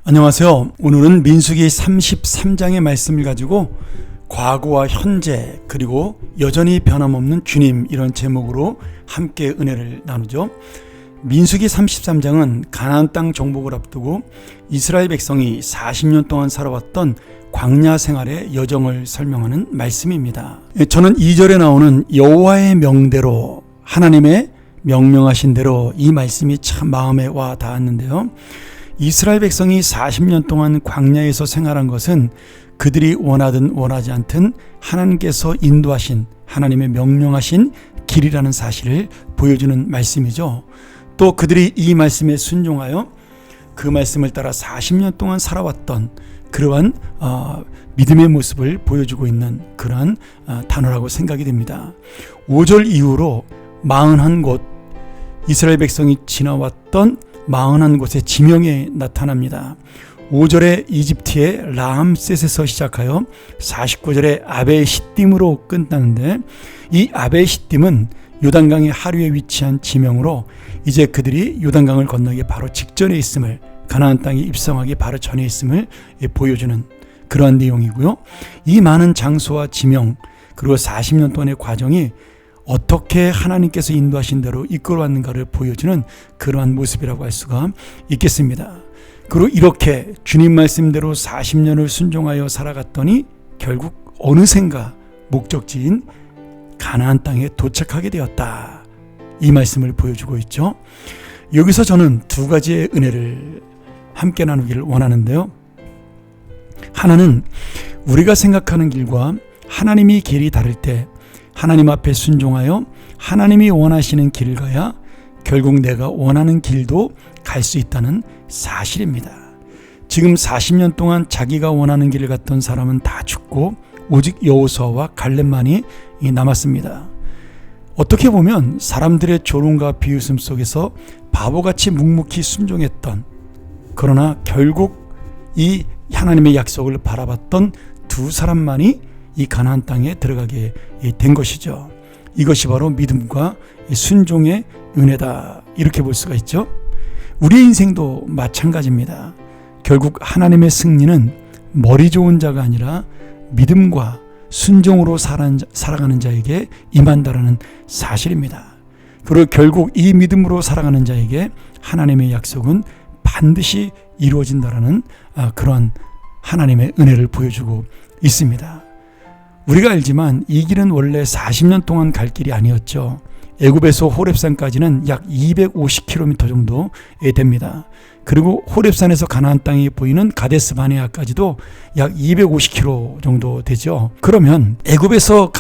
안녕하세요. 오늘은 민수기 33장의 말씀을 가지고 과거와 현재 그리고 여전히 변함없는 주님, 이런 제목으로 함께 은혜를 나누죠. 민수기 33장은 가나안 땅 정복을 앞두고 이스라엘 백성이 40년 동안 살아왔던 광야 생활의 여정을 설명하는 말씀입니다. 저는 2절에 나오는 여호와의 명대로, 하나님의 명령하신 대로, 이 말씀이 참 마음에 와 닿았는데요. 이스라엘 백성이 40년 동안 광야에서 생활한 것은 그들이 원하든 원하지 않든 하나님께서 인도하신, 하나님의 명령하신 길이라는 사실을 보여주는 말씀이죠. 또 그들이 이 말씀에 순종하여 그 말씀을 따라 40년 동안 살아왔던 그러한 믿음의 모습을 보여주고 있는 그러한 단어라고 생각이 됩니다. 5절 이후로 41곳, 이스라엘 백성이 지나왔던 41곳의 지명에 나타납니다. 5절에 이집트의 라암셋에서 시작하여 49절에 아베시딤으로 끝나는데, 이 아베시딤은 요단강의 하류에 위치한 지명으로 이제 그들이 요단강을 건너기 바로 직전에 있음을, 가나안 땅에 입성하기 바로 전에 있음을 보여주는 그러한 내용이고요. 이 많은 장소와 지명, 그리고 40년 동안의 과정이 어떻게 하나님께서 인도하신 대로 이끌어왔는가를 보여주는 그러한 모습이라고 할 수가 있겠습니다. 그리고 이렇게 주님 말씀대로 40년을 순종하여 살아갔더니 결국 어느샌가 목적지인 가나안 땅에 도착하게 되었다, 이 말씀을 보여주고 있죠. 여기서 저는 두 가지의 은혜를 함께 나누기를 원하는데요. 하나는 우리가 생각하는 길과 하나님이 길이 다를 때 하나님 앞에 순종하여 하나님이 원하시는 길을 가야 결국 내가 원하는 길도 갈 수 있다는 사실입니다. 지금 40년 동안 자기가 원하는 길을 갔던 사람은 다 죽고 오직 여호수아와 갈렙만이 남았습니다. 어떻게 보면 사람들의 조롱과 비웃음 속에서 바보같이 묵묵히 순종했던, 그러나 결국 이 하나님의 약속을 바라봤던 두 사람만이 이 가나안 땅에 들어가게 된 것이죠. 이것이 바로 믿음과 순종의 은혜다, 이렇게 볼 수가 있죠. 우리의 인생도 마찬가지입니다. 결국 하나님의 승리는 머리 좋은 자가 아니라 믿음과 순종으로 살아가는 자에게 임한다라는 사실입니다. 그리고 결국 이 믿음으로 살아가는 자에게 하나님의 약속은 반드시 이루어진다라는 그러한 하나님의 은혜를 보여주고 있습니다. 우리가 알지만 이 길은 원래 40년 동안 갈 길이 아니었죠. 애굽에서 호렙산까지는 약 250km 정도 됩니다. 그리고 호렙산에서 가나안 땅이 보이는 가데스 바네아까지도 약 250km 정도 되죠. 그러면 애굽에서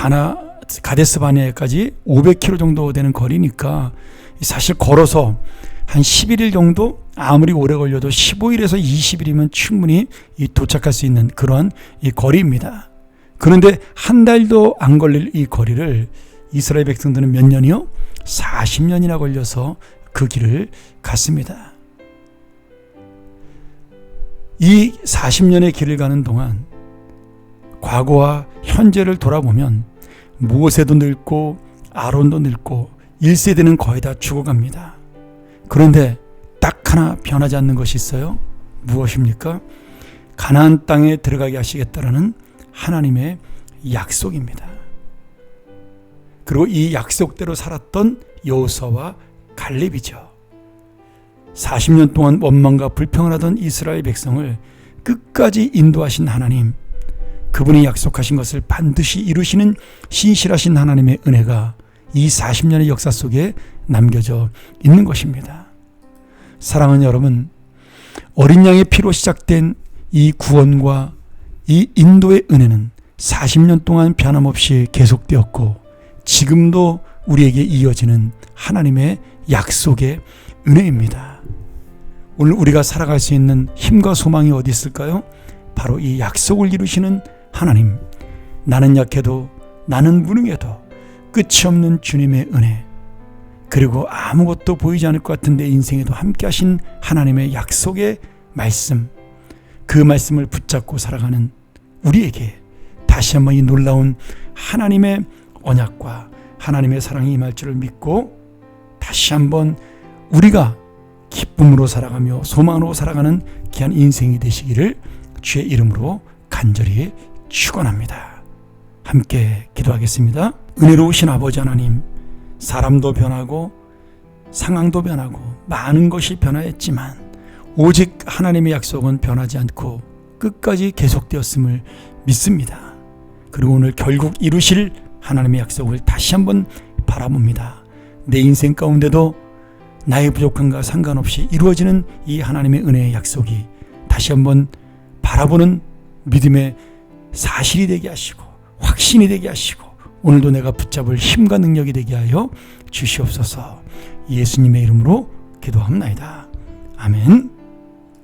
가데스 바네아까지 500km 정도 되는 거리니까 사실 걸어서 한 11일 정도, 아무리 오래 걸려도 15일에서 20일이면 충분히 도착할 수 있는 그런 거리입니다. 그런데 한 달도 안 걸릴 이 거리를 이스라엘 백성들은 몇 년이요? 40년이나 걸려서 그 길을 갔습니다. 이 40년의 길을 가는 동안 과거와 현재를 돌아보면 모세도 늙고 아론도 늙고 1세대는 거의 다 죽어갑니다. 그런데 딱 하나 변하지 않는 것이 있어요. 무엇입니까? 가나안 땅에 들어가게 하시겠다라는 하나님의 약속입니다. 그리고 이 약속대로 살았던 여호수아와 갈렙이죠. 40년 동안 원망과 불평을 하던 이스라엘 백성을 끝까지 인도하신 하나님, 그분이 약속하신 것을 반드시 이루시는 신실하신 하나님의 은혜가 이 40년의 역사 속에 남겨져 있는 것입니다. 사랑하는 여러분, 어린 양의 피로 시작된 이 구원과 이 인도의 은혜는 40년 동안 변함없이 계속되었고 지금도 우리에게 이어지는 하나님의 약속의 은혜입니다. 오늘 우리가 살아갈 수 있는 힘과 소망이 어디 있을까요? 바로 이 약속을 이루시는 하나님, 나는 약해도 나는 무능해도 끝이 없는 주님의 은혜, 그리고 아무것도 보이지 않을 것 같은 내 인생에도 함께 하신 하나님의 약속의 말씀, 그 말씀을 붙잡고 살아가는 우리에게 다시 한번 이 놀라운 하나님의 언약과 하나님의 사랑이 임할 줄을 믿고 다시 한번 우리가 기쁨으로 살아가며 소망으로 살아가는 귀한 인생이 되시기를 주의 이름으로 간절히 축원합니다. 함께 기도하겠습니다. 은혜로우신 아버지 하나님, 사람도 변하고 상황도 변하고 많은 것이 변화했지만 오직 하나님의 약속은 변하지 않고 끝까지 계속되었음을 믿습니다. 그리고 오늘 결국 이루실 하나님의 약속을 다시 한번 바라봅니다. 내 인생 가운데도 나의 부족함과 상관없이 이루어지는 이 하나님의 은혜의 약속이 다시 한번 바라보는 믿음의 사실이 되게 하시고 확신이 되게 하시고 오늘도 내가 붙잡을 힘과 능력이 되게 하여 주시옵소서. 예수님의 이름으로 기도합나이다. 아멘.